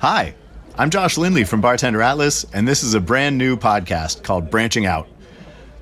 Hi, I'm Josh Lindley from Bartender Atlas, and this is a brand new podcast called Branching Out.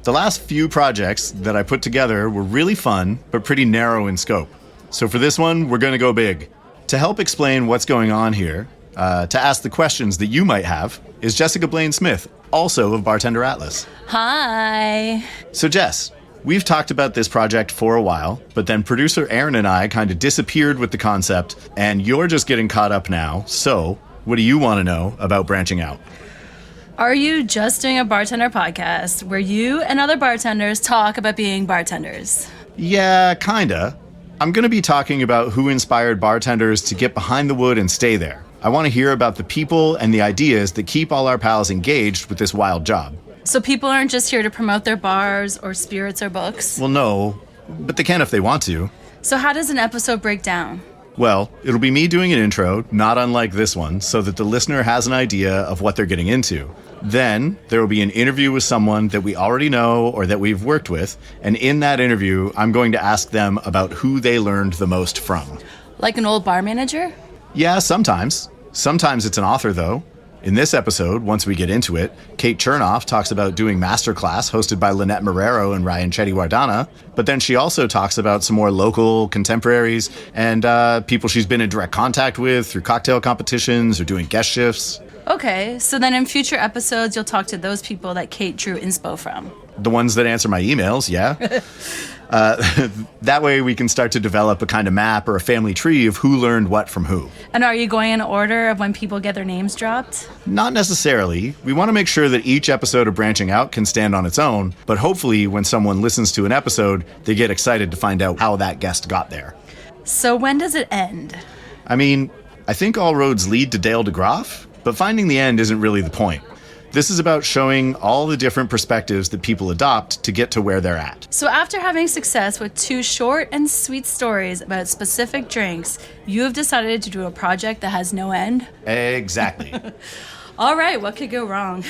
The last few projects that I put together were really fun, but pretty narrow in scope. So for this one, we're going to go big. To help explain what's going on here, to ask the questions that you might have, is Jessica Blaine Smith, also of Bartender Atlas. Hi. So Jess, we've talked about this project for a while, but then producer Aaron and I kind of disappeared with the concept, and you're just getting caught up now. So what do you want to know about branching out? Are you just doing a bartender podcast where you and other bartenders talk about being bartenders? Yeah, kinda. I'm going to be talking about who inspired bartenders to get behind the wood and stay there. I want to hear about the people and the ideas that keep all our pals engaged with this wild job. So people aren't just here to promote their bars or spirits or books? Well, no, but they can if they want to. So how does an episode break down? Well, it'll be me doing an intro, not unlike this one, so that the listener has an idea of what they're getting into. Then there will be an interview with someone that we already know or that we've worked with, and in that interview, I'm going to ask them about who they learned the most from. Like an old bar manager? Yeah, sometimes. Sometimes it's an author, though. In this episode, once we get into it, Kate Chernoff talks about doing Masterclass hosted by Lynette Marrero and Ryan Chetty-Wardana, but then she also talks about some more local contemporaries and people she's been in direct contact with through cocktail competitions or doing guest shifts. Okay, so then in future episodes, you'll talk to those people that Kate drew inspo from. The ones that answer my emails, yeah. That way we can start to develop a kind of map or a family tree of who learned what from who. And are you going in order of when people get their names dropped? Not necessarily. We want to make sure that each episode of Branching Out can stand on its own, but hopefully when someone listens to an episode, they get excited to find out how that guest got there. So when does it end? I mean, I think all roads lead to Dale DeGroff, but finding the end isn't really the point. This is about showing all the different perspectives that people adopt to get to where they're at. So after having success with 2 short and sweet stories about specific drinks, you have decided to do a project that has no end? Exactly. All right, what could go wrong?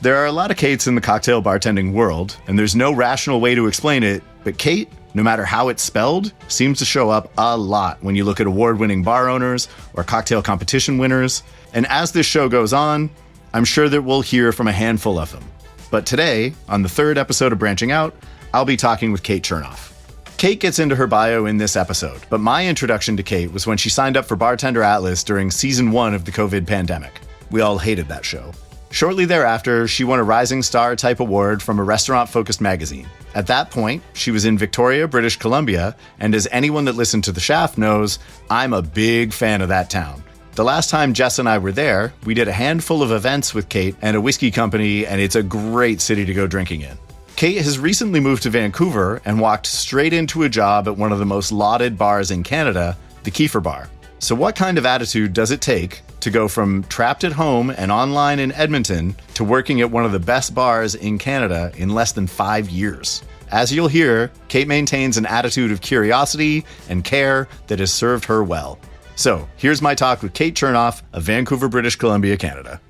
There are a lot of Kates in the cocktail bartending world, and there's no rational way to explain it, but Kate, no matter how it's spelled, seems to show up a lot when you look at award-winning bar owners or cocktail competition winners. And as this show goes on, I'm sure that we'll hear from a handful of them. But today, on the 3rd episode of Branching Out, I'll be talking with Kate Chernoff. Kate gets into her bio in this episode, but my introduction to Kate was when she signed up for Bartender Atlas during season 1 of the COVID pandemic. We all hated that show. Shortly thereafter, she won a Rising Star type award from a restaurant-focused magazine. At that point, she was in Victoria, British Columbia, and as anyone that listened to The Shaft knows, I'm a big fan of that town. The last time Jess and I were there, we did a handful of events with Kate and a whiskey company, and it's a great city to go drinking in. Kate has recently moved to Vancouver and walked straight into a job at one of the most lauded bars in Canada, the Kiefer Bar. So what kind of attitude does it take to go from trapped at home and online in Edmonton to working at one of the best bars in Canada in less than 5 years? As you'll hear, Kate maintains an attitude of curiosity and care that has served her well. So here's my talk with Kate Chernoff of Vancouver, British Columbia, Canada.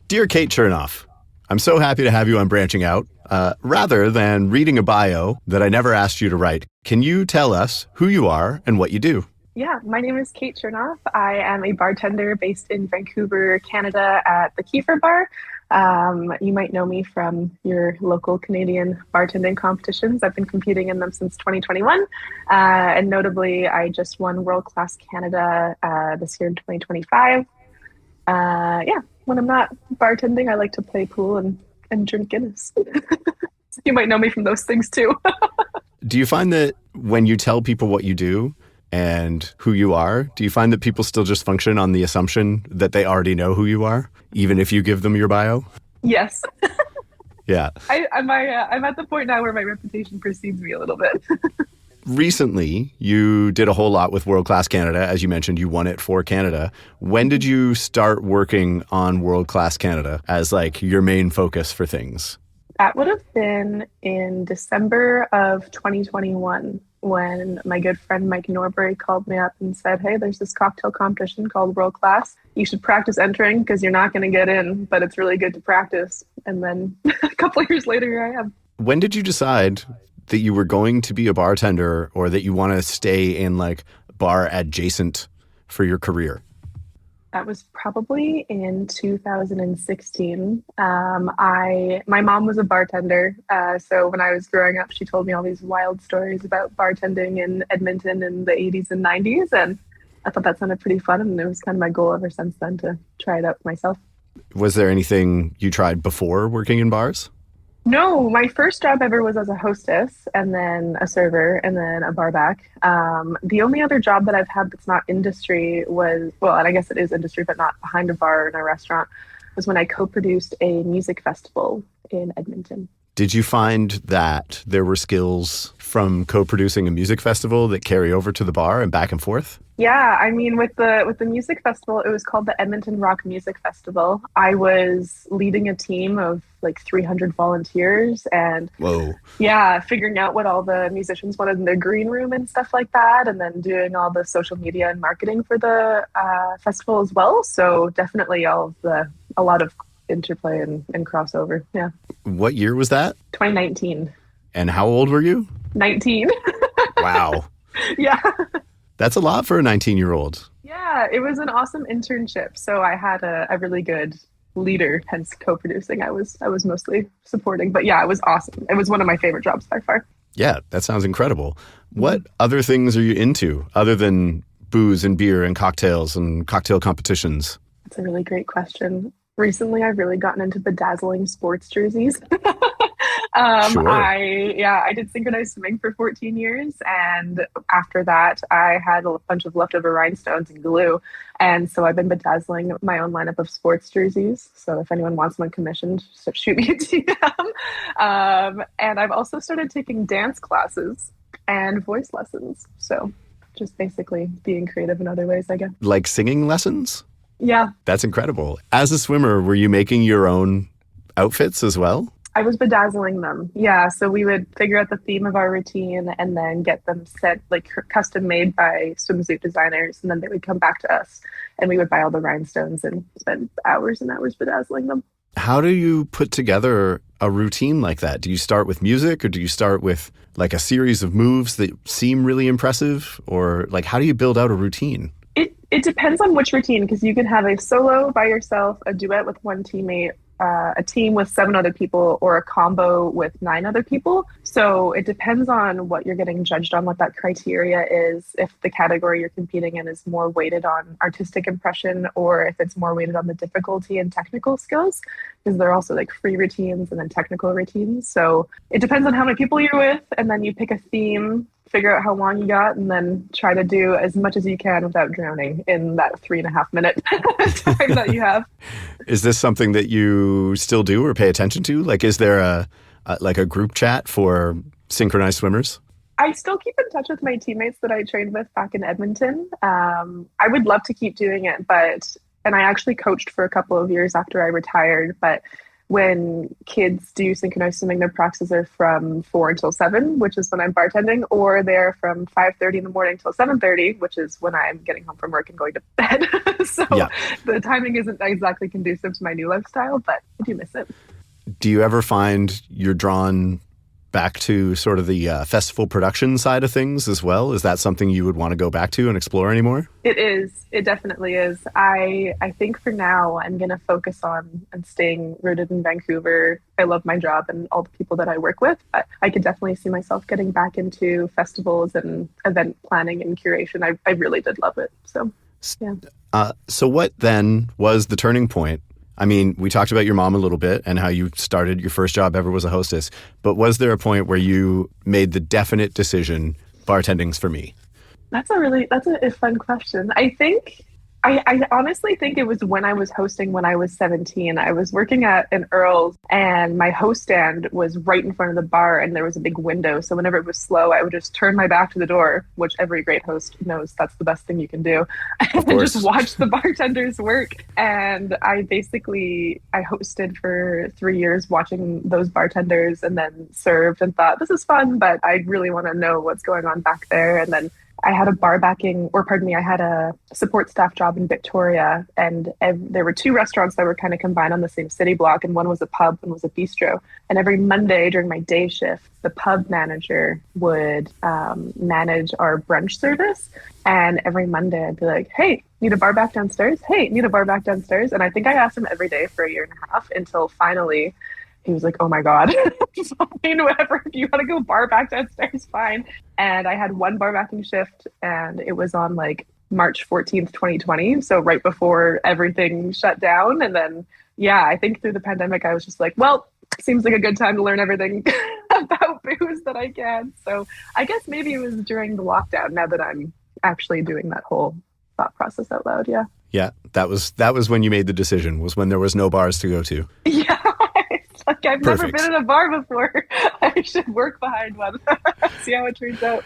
Dear Kate Chernoff, I'm so happy to have you on Branching Out. Rather than reading a bio that I never asked you to write, can you tell us who you are and what you do? Yeah, my name is Kate Chernoff. I am a bartender based in Vancouver, Canada at the Kiefer Bar. You might know me from your local Canadian bartending competitions. I've been competing in them since 2021. And notably, I just won World Class Canada this year in 2025. When I'm not bartending, I like to play pool and drink Guinness. You might know me from those things too. Do you find that when you tell people what you do and who you are, do you find that people still just function on the assumption that they already know who you are, even if you give them your bio? Yes. Yeah. I'm at the point now where my reputation precedes me a little bit. Recently, you did a whole lot with World Class Canada. As you mentioned, you won it for Canada. When did you start working on World Class Canada as like your main focus for things? That would have been in December of 2021 when my good friend Mike Norbury called me up and said, hey, there's this cocktail competition called World Class. You should practice entering because you're not going to get in, but it's really good to practice. And then a couple of years later, here I am. When did you decide that you were going to be a bartender or that you want to stay in like bar adjacent for your career? That was probably in 2016. My mom was a bartender, so when I was growing up, she told me all these wild stories about bartending in Edmonton in the 80s and 90s, and I thought that sounded pretty fun, and it was kind of my goal ever since then to try it out myself. Was there anything you tried before working in bars? No, my first job ever was as a hostess and then a server and then a bar back. The only other job that I've had that's not industry was, well, and I guess it is industry, but not behind a bar in a restaurant, was when I co-produced a music festival in Edmonton. Did you find that there were skills from co-producing a music festival that carry over to the bar and back and forth? Yeah, I mean, with the music festival, it was called the Edmonton Rock Music Festival. I was leading a team of like 300 volunteers and Whoa. Yeah, figuring out what all the musicians wanted in their green room and stuff like that, and then doing all the social media and marketing for the festival as well. So definitely a lot of interplay and crossover. Yeah. What year was that? 2019. And how old were you? 19. Wow. Yeah. That's a lot for a 19-year-old. Yeah, it was an awesome internship. So I had a really good leader, hence co-producing. I was mostly supporting, but yeah, it was awesome. It was one of my favorite jobs by far. Yeah, that sounds incredible. What other things are you into other than booze and beer and cocktails and cocktail competitions? That's a really great question. Recently, I've really gotten into bedazzling sports jerseys. Sure. I did synchronized swimming for 14 years. And after that, I had a bunch of leftover rhinestones and glue. And so I've been bedazzling my own lineup of sports jerseys. So if anyone wants one commissioned, just shoot me a DM. And I've also started taking dance classes and voice lessons. So just basically being creative in other ways, I guess. Like singing lessons? Yeah. That's incredible. As a swimmer, were you making your own outfits as well? I was bedazzling them. Yeah. So we would figure out the theme of our routine and then get them set, like custom made by swimsuit designers. And then they would come back to us and we would buy all the rhinestones and spend hours and hours bedazzling them. How do you put together a routine like that? Do you start with music or do you start with like a series of moves that seem really impressive? Or like, how do you build out a routine? It depends on which routine, because you can have a solo by yourself, a duet with one teammate, a team with 7 other people, or a combo with 9 other people. So it depends on what you're getting judged on, what that criteria is, if the category you're competing in is more weighted on artistic impression or if it's more weighted on the difficulty and technical skills, because there are also like free routines and then technical routines. So it depends on how many people you're with, and then you pick a theme, figure out how long you got, and then try to do as much as you can without drowning in that 3.5 minute time that you have. Is this something that you still do or pay attention to? Like, is there a group chat for synchronized swimmers? I still keep in touch with my teammates that I trained with back in Edmonton. I would love to keep doing it, and I actually coached for a couple of years after I retired, but when kids do synchronized swimming, their practices are from 4 until 7, which is when I'm bartending, or they're from 5:30 in the morning till 7:30, which is when I'm getting home from work and going to bed. So yeah. The timing isn't exactly conducive to my new lifestyle, but I do miss it. Do you ever find you're drawn back to sort of the festival production side of things as well? Is that something you would want to go back to and explore anymore? It is. It definitely is. I think for now I'm going to focus on staying rooted in Vancouver. I love my job and all the people that I work with, but I could definitely see myself getting back into festivals and event planning and curation. I really did love it. So, yeah. So what then was the turning point? I mean, we talked about your mom a little bit and how you started your first job ever was a hostess, but was there a point where you made the definite decision, bartending's for me? That's a fun question. I honestly think it was when I was hosting when I was 17. I was working at an Earl's and my host stand was right in front of the bar and there was a big window. So whenever it was slow, I would just turn my back to the door, which every great host knows that's the best thing you can do, and just watch the bartenders work. And I hosted for 3 years watching those bartenders and then served and thought, this is fun, but I really want to know what's going on back there. And then I had a bar backing, or pardon me, I had a support staff job in Victoria, and there were two restaurants that were kind of combined on the same city block, and one was a pub, one was a bistro. And every Monday during my day shift, the pub manager would manage our brunch service. And every Monday I'd be like, hey, need a bar back downstairs? Hey, need a bar back downstairs? And I think I asked him every day for a year and a half until finally he was like, oh my God, fine, whatever. If you want to go bar back downstairs, fine. And I had one bar backing shift, and it was on like March 14th, 2020. So right before everything shut down. And then, yeah, I think through the pandemic, I was just like, well, seems like a good time to learn everything about booze that I can. So I guess maybe it was during the lockdown, now that I'm actually doing that whole thought process out loud. Yeah. Yeah. That was when you made the decision, was when there was no bars to go to. Yeah. Like, I've Perfect. never been in a bar before. I should work behind one. See how it turns out.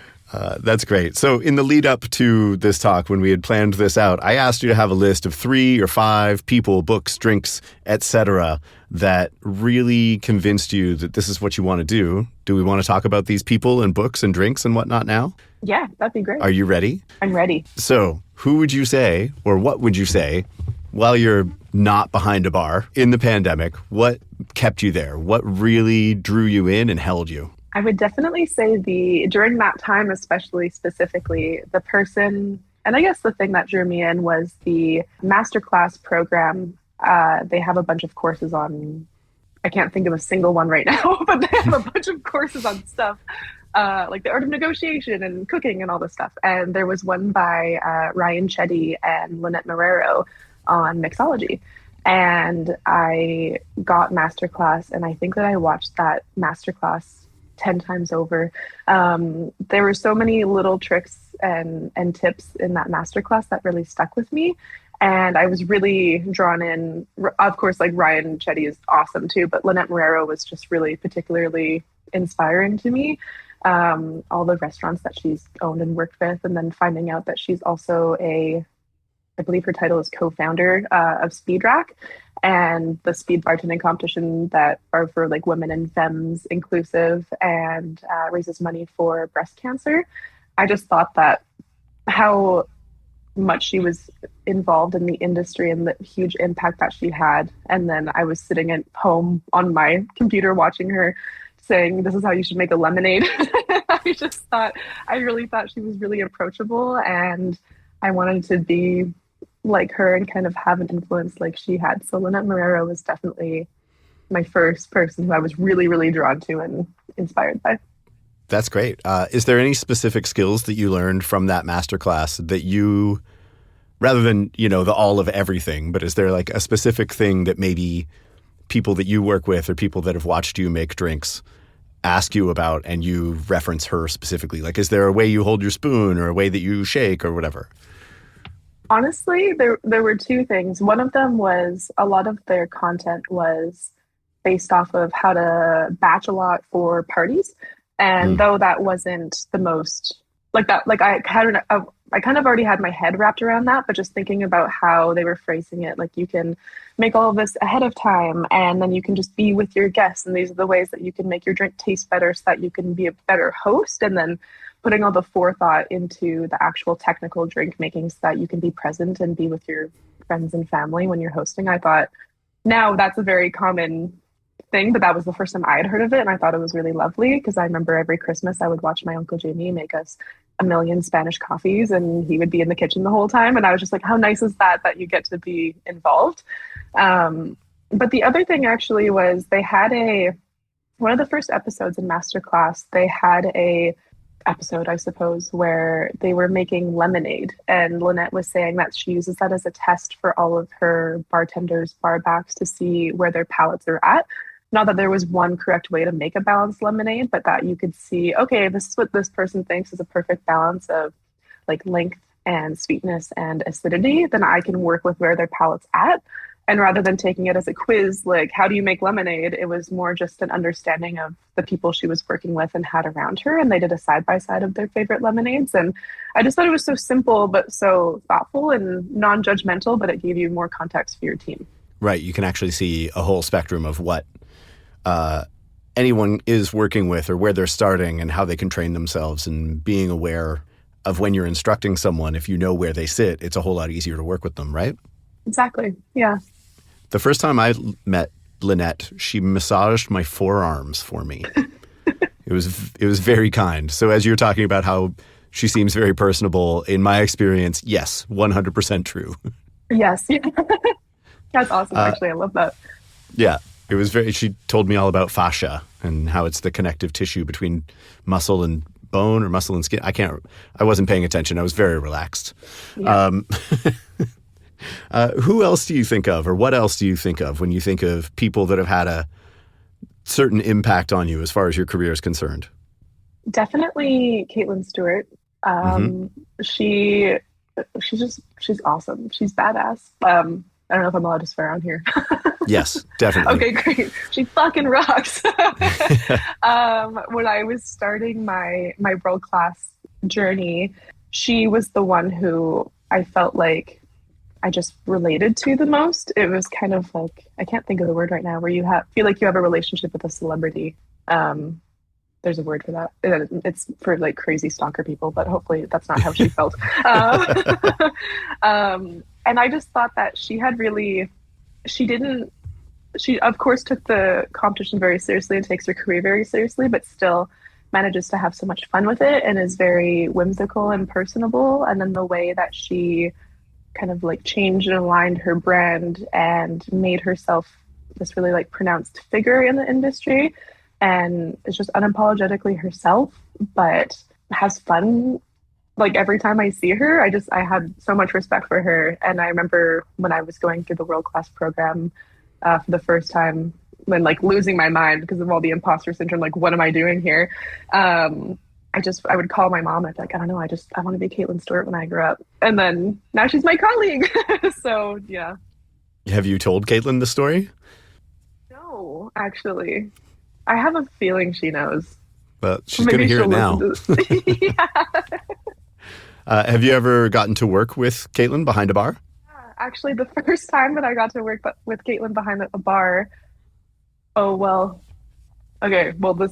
That's great. So in the lead up to this talk, when we had planned this out, I asked you to have a list of 3 or 5 people, books, drinks, etc., that really convinced you that this is what you want to do. Do we want to talk about these people and books and drinks and whatnot now? Yeah, that'd be great. Are you ready? I'm ready. So who would you say, or what would you say, while you're not behind a bar in the pandemic, what kept you there? What really drew you in and held you? I would definitely say during that time, especially specifically, the person, and I guess the thing that drew me in was the masterclass program. They have a bunch of courses on, I can't think of a single one right now, but they have a bunch of courses on stuff like the art of negotiation and cooking and all this stuff. And there was one by Ryan Chetty and Lynette Marrero on mixology. And I got masterclass, and I think that I watched that masterclass 10 times over. There were so many little tricks and tips in that masterclass that really stuck with me. And I was really drawn in. Of course, like Ryan Chetty is awesome too, but Lynette Marrero was just really particularly inspiring to me. All the restaurants that she's owned and worked with, and then finding out that she's also I believe her title is co-founder of Speed Rack, and the speed bartending competition that are for like women and femmes inclusive, and raises money for breast cancer. I just thought that how much she was involved in the industry and the huge impact that she had. And then I was sitting at home on my computer watching her saying, this is how you should make a lemonade. I really thought she was really approachable, and I wanted to be like her and kind of have an influence like she had. So Lynette Marrero was definitely my first person who I was really, really drawn to and inspired by. That's great. Is there any specific skills that you learned from that masterclass that you, rather than, the all of everything, but is there like a specific thing that maybe people that you work with or people that have watched you make drinks ask you about and you reference her specifically? Like, is there a way you hold your spoon or a way that you shake or whatever? Honestly, there were two things. One of them was a lot of their content was based off of how to batch a lot for parties. And though that wasn't the most like that, like I kind of already had my head wrapped around that, but just thinking about how they were phrasing it, like you can make all of this ahead of time and then you can just be with your guests. And these are the ways that you can make your drink taste better so that you can be a better host. And then putting all the forethought into the actual technical drink making so that you can be present and be with your friends and family when you're hosting. I thought now that's a very common thing, but that was the first time I had heard of it. And I thought it was really lovely because I remember every Christmas I would watch my Uncle Jamie make us a million Spanish coffees and he would be in the kitchen the whole time. And I was just like, how nice is that you get to be involved? But the other thing actually was they had one of the first episodes in Masterclass, they had a episode, I suppose, where they were making lemonade, and Lynette was saying that she uses that as a test for all of her bartenders, barbacks, to see where their palates are at. Not that there was one correct way to make a balanced lemonade, but that you could see, okay, this is what this person thinks is a perfect balance of like length and sweetness and acidity, then I can work with where their palate's at. And rather than taking it as a quiz, like, how do you make lemonade? It was more just an understanding of the people she was working with and had around her. And they did a side-by-side of their favorite lemonades. And I just thought it was so simple, but so thoughtful and non-judgmental, but it gave you more context for your team. Right. You can actually see a whole spectrum of what anyone is working with or where they're starting and how they can train themselves, and being aware of when you're instructing someone, if you know where they sit, it's a whole lot easier to work with them, right? Exactly. Yeah. The first time I met Lynette, she massaged my forearms for me. It was very kind. So as you're talking about how she seems very personable, in my experience, yes, 100% true. Yes. That's awesome. Actually, I love that. Yeah. It was she told me all about fascia and how it's the connective tissue between muscle and bone or muscle and skin. I wasn't paying attention. I was very relaxed. Yeah. Who else do you think of, or what else do you think of when you think of people that have had a certain impact on you as far as your career is concerned? Definitely Caitlin Stewart. She's awesome. She's badass. I don't know if I'm allowed to swear on here. Yes, definitely. Okay, great. She fucking rocks. When I was starting my world class journey, she was the one who I felt like I just related to the most. It was kind of like, I can't think of the word right now, where you feel like you have a relationship with a celebrity. There's a word for that. It's for like crazy stalker people, but hopefully that's not how she felt. And I just thought that she of course took the competition very seriously and takes her career very seriously, but still manages to have so much fun with it and is very whimsical and personable. And then the way that she kind of like changed and aligned her brand and made herself this really like pronounced figure in the industry, and is just unapologetically herself, but has fun. Like every time I see her, I had so much respect for her. And I remember when I was going through the World Class program for the first time, when like losing my mind because of all the imposter syndrome, like what am I doing here? I would call my mom and I'd be like, I don't know, I want to be Caitlin Stewart when I grow up. And then now she's my colleague. So yeah. Have you told Caitlin the story? No, actually. I have a feeling she knows. Well, she's going to hear it now. Yeah. Have you ever gotten to work with Caitlin behind a bar? Yeah, actually, the first time that I got to work with Caitlin behind a bar, the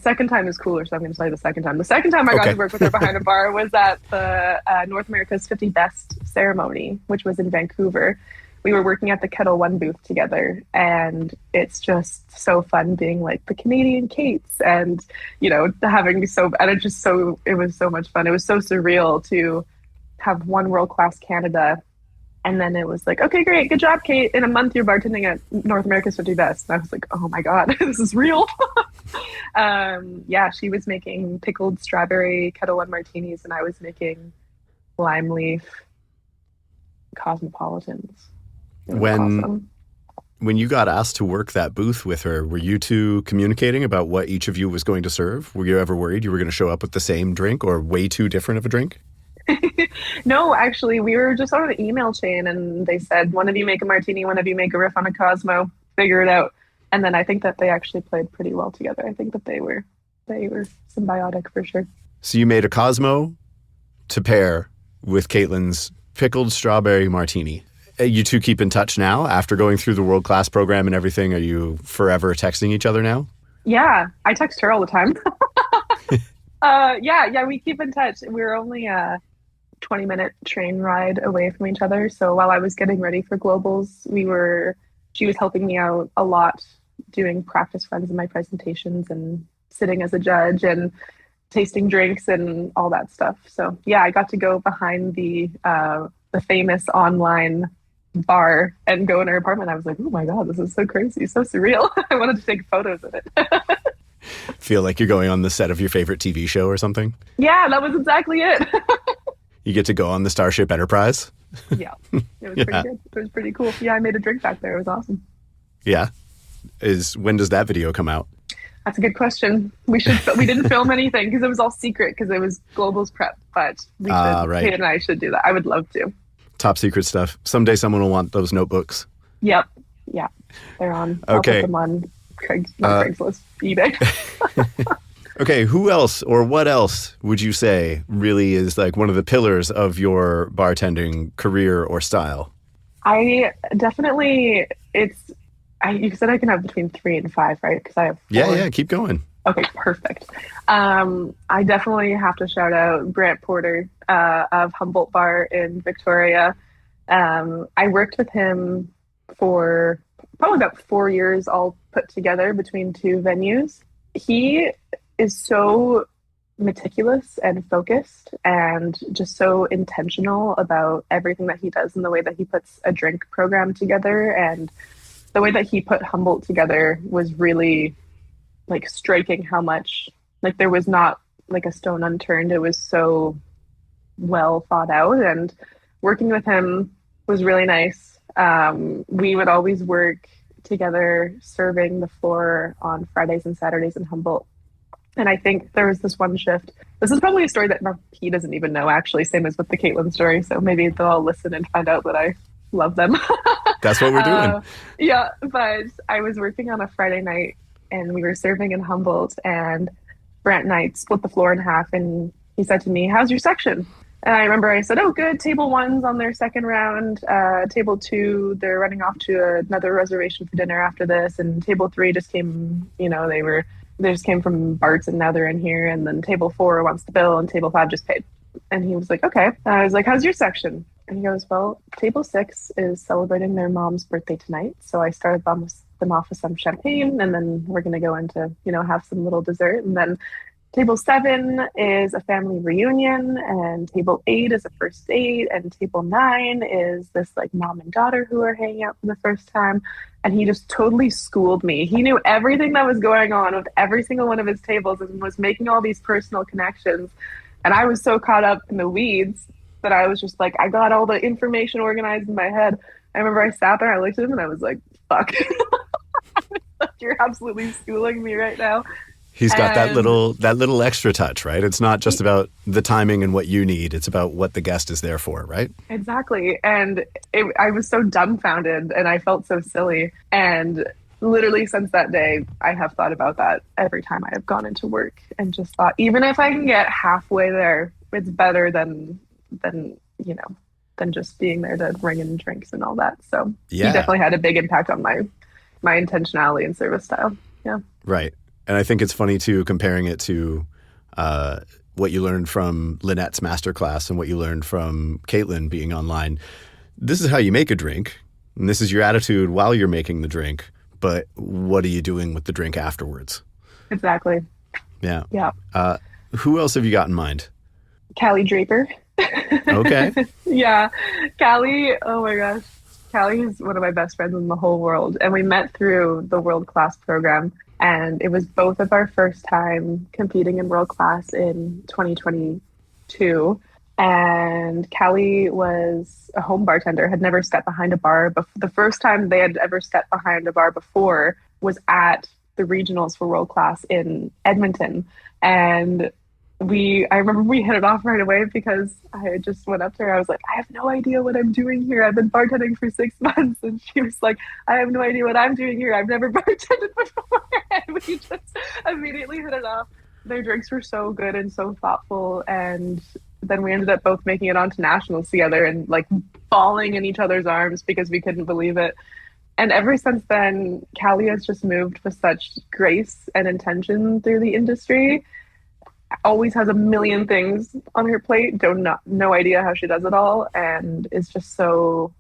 second time is cooler, so I'm going to tell you the second time. The second time I got to work with her behind a bar was at the North America's 50 Best ceremony, which was in Vancouver. We were working at the Kettle One booth together, and it's just so fun being like the Canadian Kates, and it was so much fun. It was so surreal to have won World Class Canada, and then it was like, okay, great, good job, Kate. In a month, you're bartending at North America's 50 Best. And I was like, oh my god, this is real. She was making pickled strawberry Kettle One martinis, and I was making lime leaf cosmopolitans. When you got asked to work that booth with her, were you two communicating about what each of you was going to serve? Were you ever worried you were going to show up with the same drink or way too different of a drink? No, actually, we were just on an email chain, and they said, one of you make a martini, one of you make a riff on a Cosmo, figure it out. And then I think that they actually played pretty well together. I think that they were symbiotic for sure. So you made a Cosmo to pair with Caitlin's pickled strawberry martini. You two keep in touch now after going through the World Class program and everything? Are you forever texting each other now? Yeah, I text her all the time. We keep in touch. We're only a 20-minute train ride away from each other. So while I was getting ready for Globals, she was helping me out a lot, doing practice runs in my presentations and sitting as a judge and tasting drinks and all that stuff. So yeah, I got to go behind the famous online bar and go in her apartment. I was like, oh my god, this is so crazy, so surreal. I wanted to take photos of it. Feel like you're going on the set of your favorite TV show or something? Yeah, that was exactly it. You get to go on the Starship Enterprise? Yeah, it was pretty good. It was pretty cool. Yeah, I made a drink back there. It was awesome. Yeah. When does that video come out? That's a good question. We didn't film anything because it was all secret because it was Global's prep, but Kate and I should do that. I would love to. Top secret stuff. Someday someone will want those notebooks. Yep. Yeah. They're on. Okay. I'll put them on Craigslist, eBay. Okay. Who else or what else would you say really is like one of the pillars of your bartending career or style? I definitely, you said I can have between 3 and 5, right? Because I have 4. Yeah. Keep going. Okay, perfect. I definitely have to shout out Brant Porter of Humboldt Bar in Victoria. I worked with him for probably about 4 years all put together between two venues. He is so meticulous and focused and just so intentional about everything that he does and the way that he puts a drink program together. And the way that he put Humboldt together was really like striking how much, like, there was not like a stone unturned. It was so well thought out, and working with him was really nice. We would always work together serving the floor on Fridays and Saturdays in Humboldt. And I think there was this one shift. This is probably a story that he doesn't even know, actually, same as with the Caitlin story. So maybe they'll all listen and find out that I love them. That's what we're doing. Yeah, but I was working on a Friday night and we were serving in Humboldt, and Brant and I split the floor in half, and he said to me, "How's your section?" And I remember I said, "Oh, good. Table one's on their second round. Table two, they're running off to another reservation for dinner after this. And table three just came, they just came from Bart's and now they're in here. And then table four wants the bill and table five just paid." And he was like, "Okay." And I was like, "How's your section?" And he goes, "Well, table six is celebrating their mom's birthday tonight. So I started them off with some champagne, and then we're going to go into, have some little dessert. And then table seven is a family reunion, and table eight is a first date, and table nine is this like mom and daughter who are hanging out for the first time." And he just totally schooled me. He knew everything that was going on with every single one of his tables and was making all these personal connections. And I was so caught up in the weeds that I was just like, I got all the information organized in my head. I remember I sat there, I looked at him, and I was like, fuck. You're absolutely schooling me right now. He's got that little extra touch, right? It's not just about the timing and what you need. It's about what the guest is there for, right? Exactly. And I was so dumbfounded and I felt so silly. And literally since that day, I have thought about that every time I have gone into work and just thought, even if I can get halfway there, it's better than just being there to bring in drinks and all that. So He definitely had a big impact on my intentionality and service style. Yeah. Right. And I think it's funny too, comparing it to what you learned from Lynette's masterclass and what you learned from Caitlin being online. This is how you make a drink, and this is your attitude while you're making the drink. But what are you doing with the drink afterwards? Exactly. Yeah. Yeah. Who else have you got in mind? Callie Draper. Okay. Yeah. Callie, oh my gosh. Callie is one of my best friends in the whole world. And we met through the World Class program. And it was both of our first time competing in World Class in 2022. And Callie was a home bartender, had never stepped behind a bar. But the first time they had ever stepped behind a bar before was at the regionals for World Class in Edmonton. And I remember we hit it off right away because I just went up to her. I was like, "I have no idea what I'm doing here. I've been bartending for 6 months." And she was like, "I have no idea what I'm doing here. I've never bartended before." And we just immediately hit it off. Their drinks were so good and so thoughtful. And then we ended up both making it onto nationals together and like falling in each other's arms because we couldn't believe it. And ever since then, Callie has just moved with such grace and intention through the industry. Always has a million things on her plate. No idea how she does it all, and is just so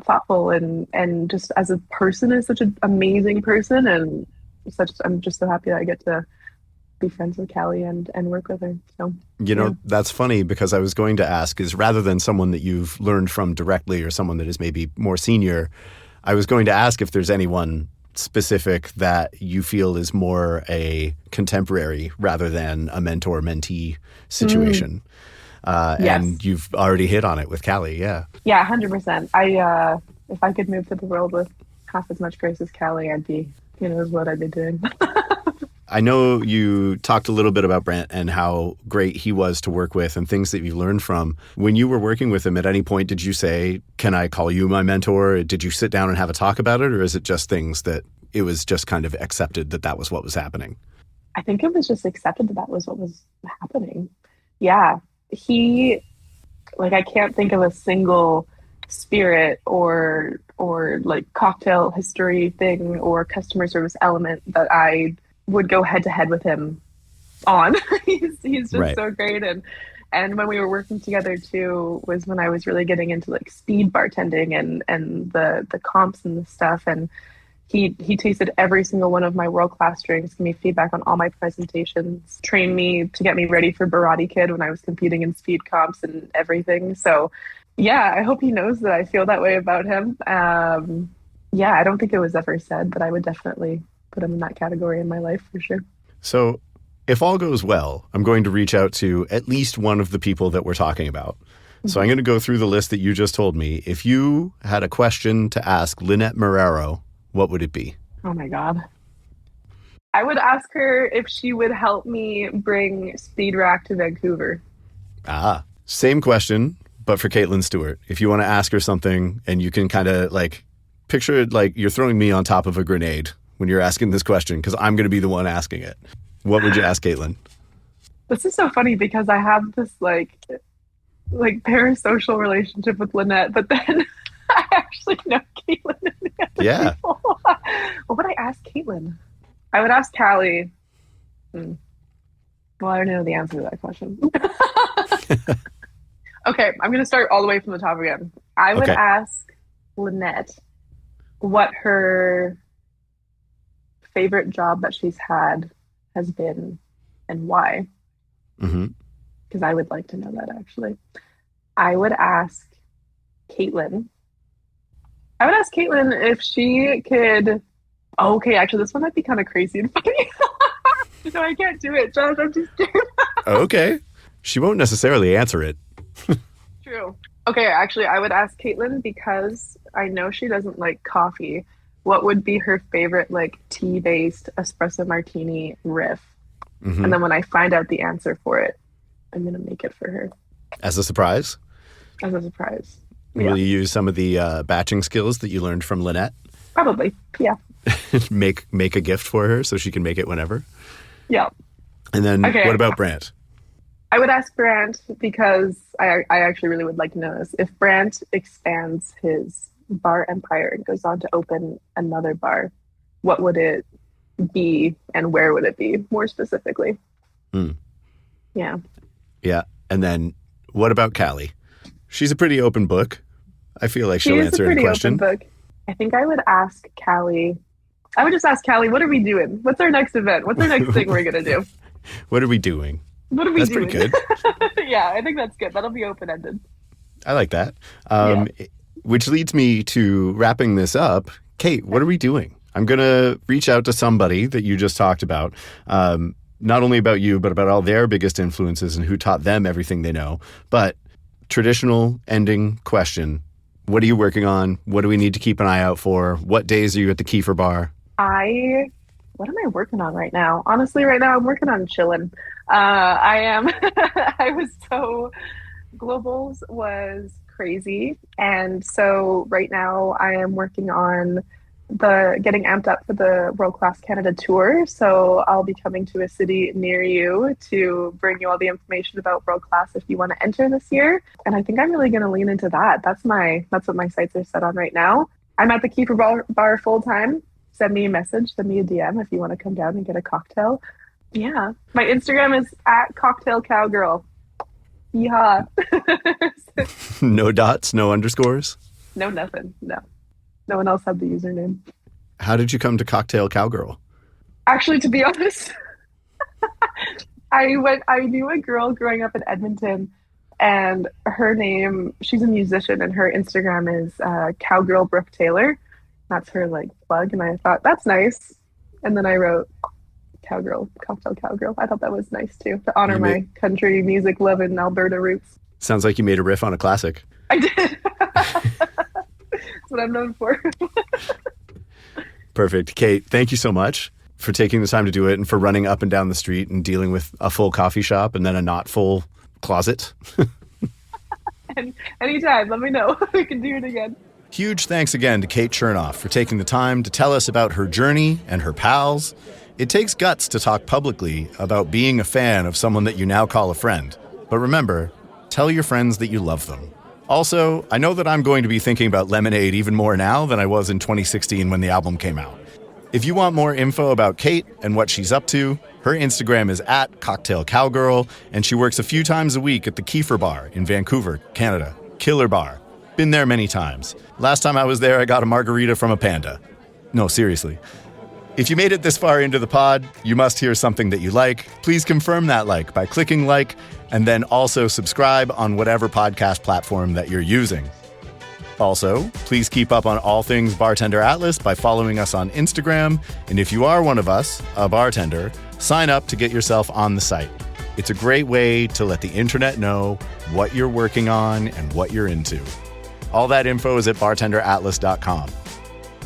thoughtful and just as a person is such an amazing person, and I'm just so happy that I get to be friends with Callie and work with her. So that's funny because I was going to ask is rather than someone that you've learned from directly or someone that is maybe more senior, I was going to ask if there's anyone specific that you feel is more a contemporary rather than a mentor-mentee situation. Yes. And you've already hit on it with Callie. Yeah. Yeah, 100%. If I could move to the world with half as much grace as Callie, I'd be, is what I'd be doing. I know you talked a little bit about Brant and how great he was to work with and things that you learned from. When you were working with him, at any point did you say, "Can I call you my mentor?" Did you sit down and have a talk about it? Or is it just things that it was just kind of accepted that was what was happening? I think it was just accepted that was what was happening. Yeah. I can't think of a single spirit or like cocktail history thing or customer service element that I would go head to head with him on. He's just Right. so great. And when we were working together too was when I was really getting into like speed bartending and the comps and the stuff. And he tasted every single one of my world class drinks, gave me feedback on all my presentations, trained me to get me ready for Barati Kid when I was competing in speed comps and everything. So yeah, I hope he knows that I feel that way about him. Yeah, I don't think it was ever said, but I would definitely put him in that category in my life for sure. So if all goes well, I'm going to reach out to at least one of the people that we're talking about. So I'm going to go through the list that you just told me. If you had a question to ask Lynette Marrero, what would it be? Oh my God. I would ask her if she would help me bring Speed Rack to Vancouver. Ah, same question, but for Caitlin Stewart. If you want to ask her something and you can kind of like picture it like you're throwing me on top of a grenade when you're asking this question, because I'm going to be the one asking it. What would you ask Caitlin? This is so funny because I have this like parasocial relationship with Lynette, but then I actually know Caitlin and the other Yeah. people. What would I ask Caitlin? I would ask Callie. Well, I already know the answer to that question. Okay, I'm going to start all the way from the top again. I would ask Lynette what her favorite job that she's had has been and why. Because I would like to know that, actually. I would ask Caitlin if she could... Oh, okay, actually, this one might be kind of crazy and funny. No, I can't do it, Josh. I'm too scared. Okay. She won't necessarily answer it. True. Okay, actually, I would ask Caitlin because I know she doesn't like coffee. What would be her favorite, like, tea-based espresso martini riff? And then when I find out the answer for it, I'm going to make it for her. As a surprise? As a surprise. Will you use some of the batching skills that you learned from Lynette? Probably, yeah. make a gift for her so she can make it whenever? Yeah. And then what about Brant? I would ask Brant because I actually really would like to know this. If Brant expands his bar empire and goes on to open another bar, what would it be and where would it be more specifically? Yeah. Yeah. And then what about Callie? She's a pretty open book. I feel like she'll answer any question. Open book. I think I would ask Callie. I would just ask Callie, what are we doing? What's our next event? What's our next thing we're going to do? What are we doing? What are we doing? That's pretty good. Yeah, I think that's good. That'll be open-ended. I like that. Which leads me to wrapping this up. Kate, what are we doing? I'm going to reach out to somebody that you just talked about, not only about you, but about all their biggest influences and who taught them everything they know. But traditional ending question. What are you working on? What do we need to keep an eye out for? What days are you at the Kiefer Bar? What am I working on right now? Honestly, right now I'm working on chilling. Globals was crazy. And so right now I am working on getting amped up for the World Class Canada tour. So I'll be coming to a city near you to bring you all the information about World Class if you want to enter this year. And I think I'm really going to lean into that. That's what my sights are set on right now. I'm at the Kiefer Bar full time. Send me a message, send me a DM if you want to come down and get a cocktail. Yeah. My Instagram is @cocktailcowgirl. Yeehaw. No dots, no underscores? No, nothing. No. No one else had the username. How did you come to Cocktail Cowgirl? Actually, to be honest, I knew a girl growing up in Edmonton, and her name, she's a musician, and her Instagram is Cowgirl Brooke Taylor. That's her like plug, and I thought that's nice. And then I wrote Cowgirl, Cocktail Cowgirl. I thought that was nice too, to honor my country music love and Alberta roots. Sounds like you made a riff on a classic. I did. That's what I'm known for. Perfect. Kate, thank you so much for taking the time to do it and for running up and down the street and dealing with a full coffee shop and then a not full closet. And anytime, let me know. We can do it again. Huge thanks again to Kate Chernoff for taking the time to tell us about her journey and her pals. It takes guts to talk publicly about being a fan of someone that you now call a friend. But remember, tell your friends that you love them. Also, I know that I'm going to be thinking about Lemonade even more now than I was in 2016 when the album came out. If you want more info about Kate and what she's up to, her Instagram is @cocktailcowgirl, and she works a few times a week at the Kiefer Bar in Vancouver, Canada. Killer bar. Been there many times. Last time I was there, I got a margarita from a panda. No, seriously. If you made it this far into the pod, you must hear something that you like. Please confirm that like by clicking like, and then also subscribe on whatever podcast platform that you're using. Also, please keep up on all things Bartender Atlas by following us on Instagram, and if you are one of us, a bartender, sign up to get yourself on the site. It's a great way to let the internet know what you're working on and what you're into. All that info is at bartenderatlas.com.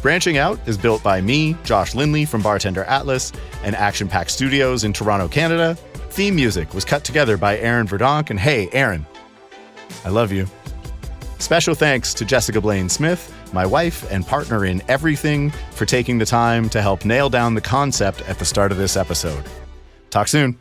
Branching Out is built by me, Josh Lindley from Bartender Atlas, and Action Pact Studios in Toronto, Canada. Theme music was cut together by Aaron Verdonk, and hey, Aaron, I love you. Special thanks to Jessica Blaine Smith, my wife and partner in everything, for taking the time to help nail down the concept at the start of this episode. Talk soon.